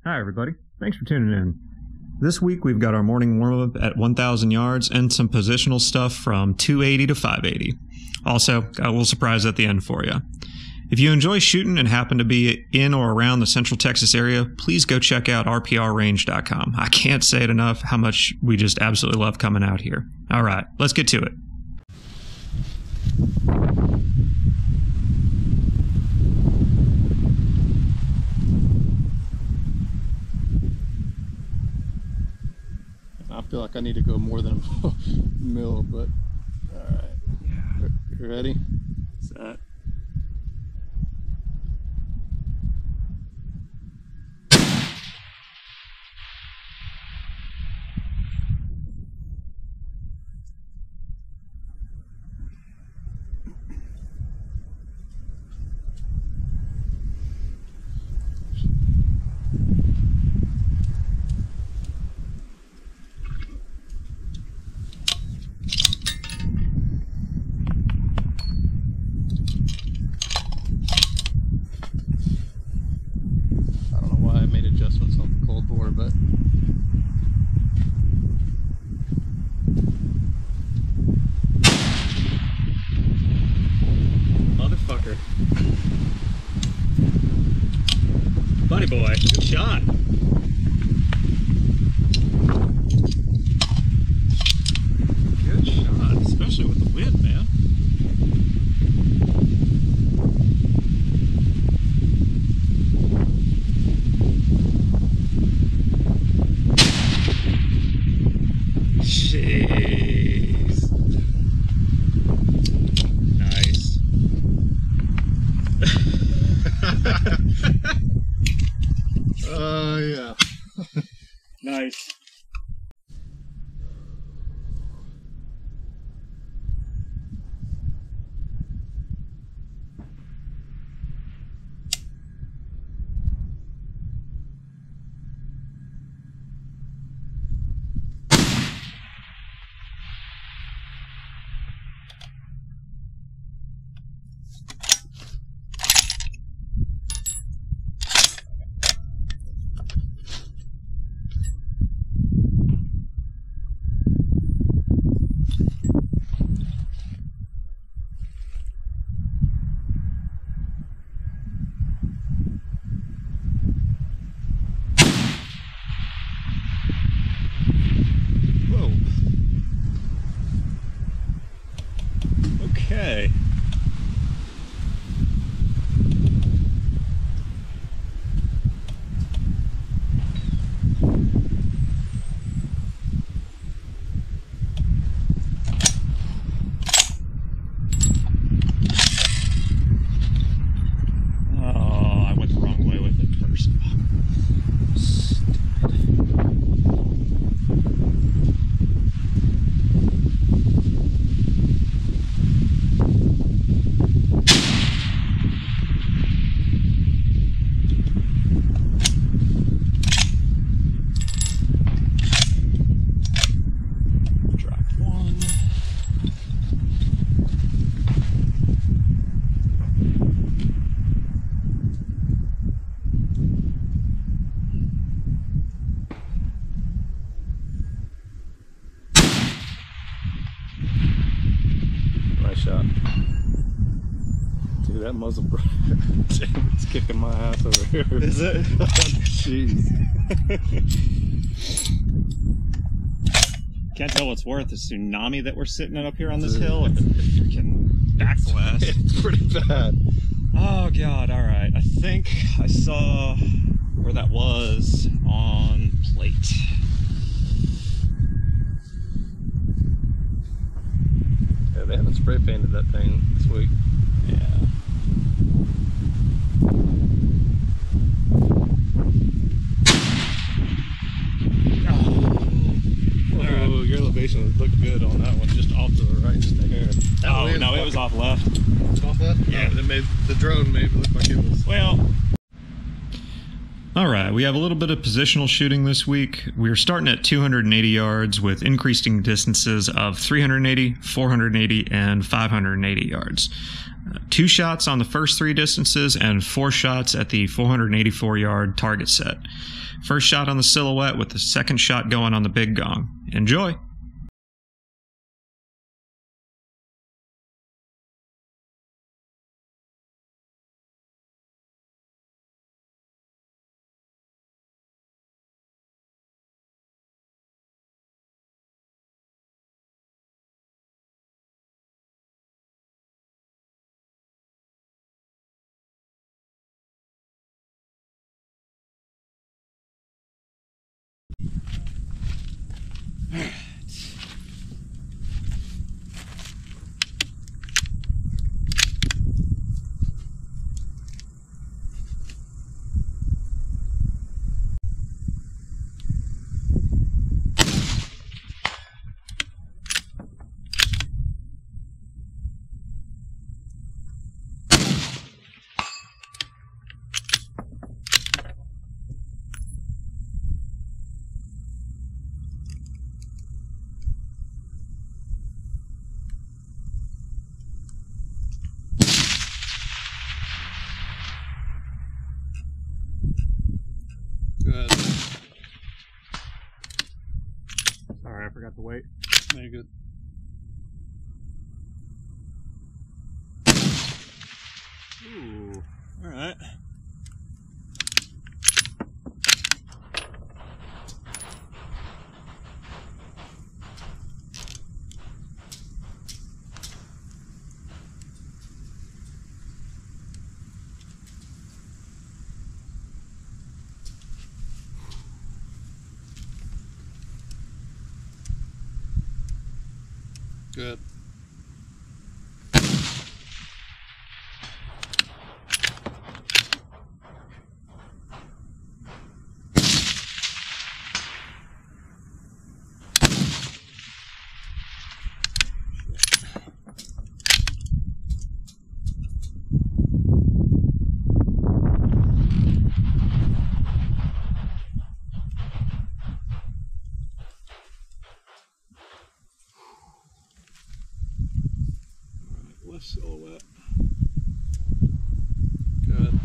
Hi, everybody. Thanks for tuning in. This week, we've got our morning warm-up at 1,000 yards and some positional stuff from 280 to 580. Also, got a little surprise at the end for you. If you enjoy shooting and happen to be in or around the Central Texas area, please go check out rprrange.com. I can't say it enough how much we just absolutely love coming out here. All right, let's get to it. I feel like I need to go more than a mil, but all right. You ready? Set. Adjustments on the cold bore, but motherfucker. Buddy boy, good shot. Good shot, especially with the wind, man. Jeez. Nice. Yeah. Nice. Okay. Oh, I went the wrong way with it first. nice shot. Dude, that muzzle brake, it's kicking my ass over here. Is it? Jeez. Can't tell what's worth the tsunami that we're sitting in up here on this hill. If it freaking backblast. It's pretty bad. Oh god, alright. I think I saw where that was on plate. Yeah, they haven't spray painted that thing this week. Yeah. Oh, your elevation looked good on that one, just off to the right just a hair. Oh, no, it was off left. Off left? Yeah. Oh, it made, the drone made it look like it was... Well... Alright, we have a little bit of positional shooting this week. We're starting at 280 yards with increasing distances of 380, 480, and 580 yards. 2 shots on the first 3 distances and 4 shots at the 484-yard target set. First shot on the silhouette with the second shot going on the big gong. Enjoy! Good. Sorry, I forgot to wait. Very good. Ooh, all right. Good. Left silhouette. Good.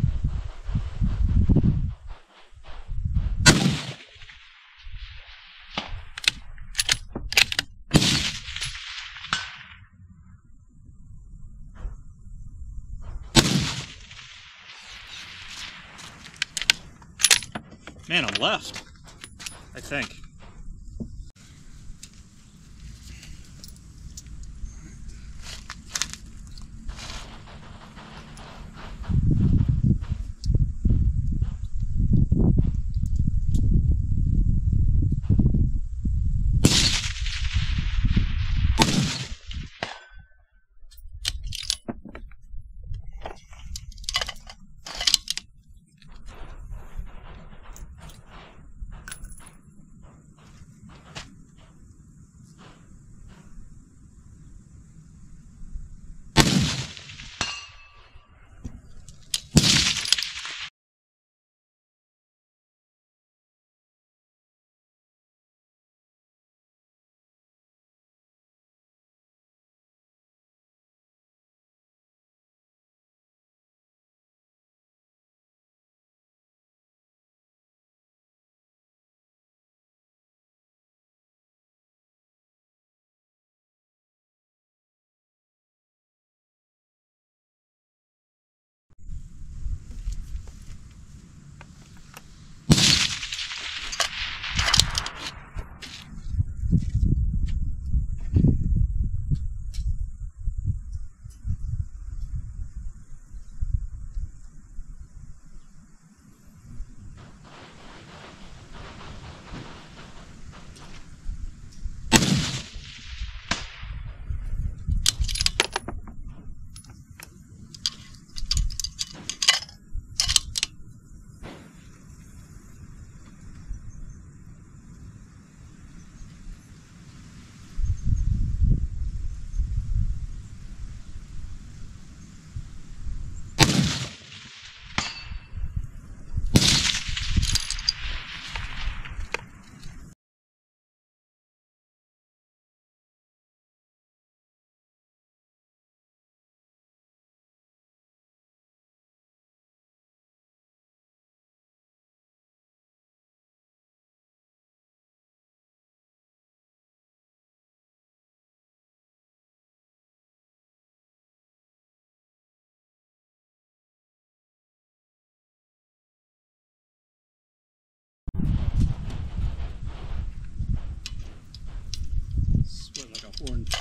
Man, I'm left, I think.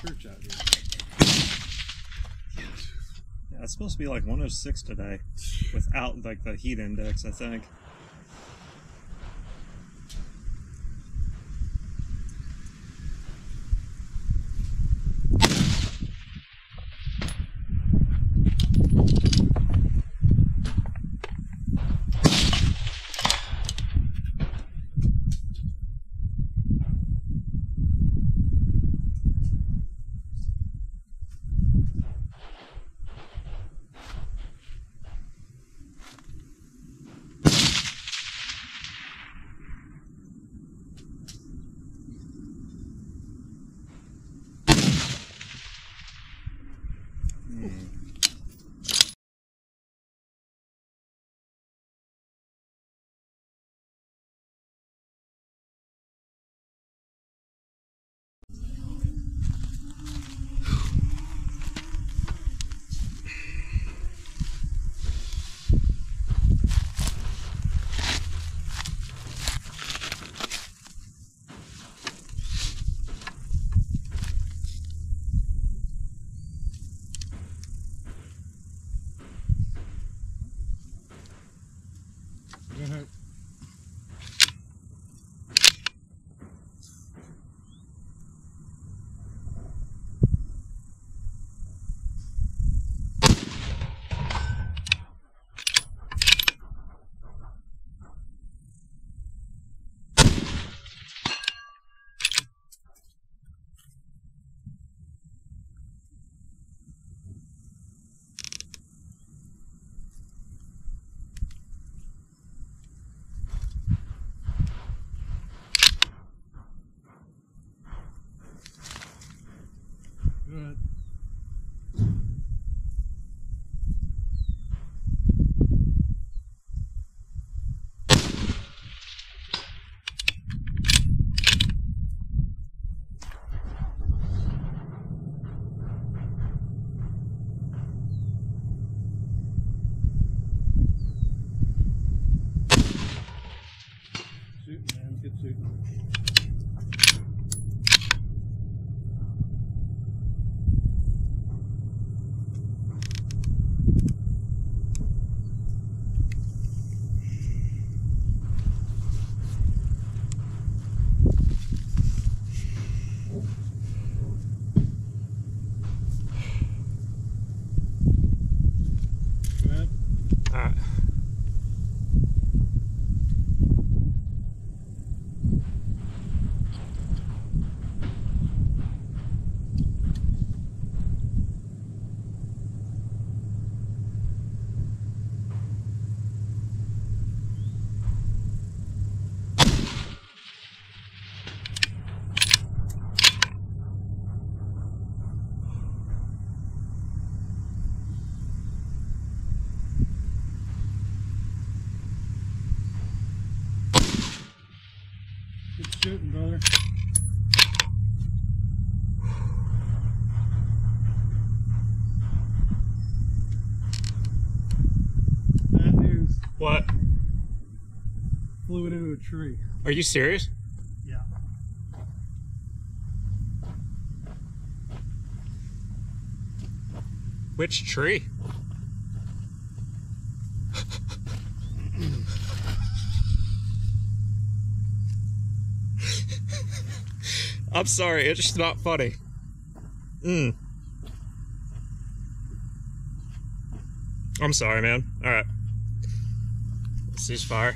church out here. Yeah, it's supposed to be like 106 today, without like the heat index, I think. Good. Good. Shooting, man. Good shooting. Good. Alright. Good shooting, brother. Bad news. What? Flew it into a tree. Are you serious? Yeah. Which tree? I'm sorry, it's just not funny. I'm sorry, man. Alright. Ceasefire.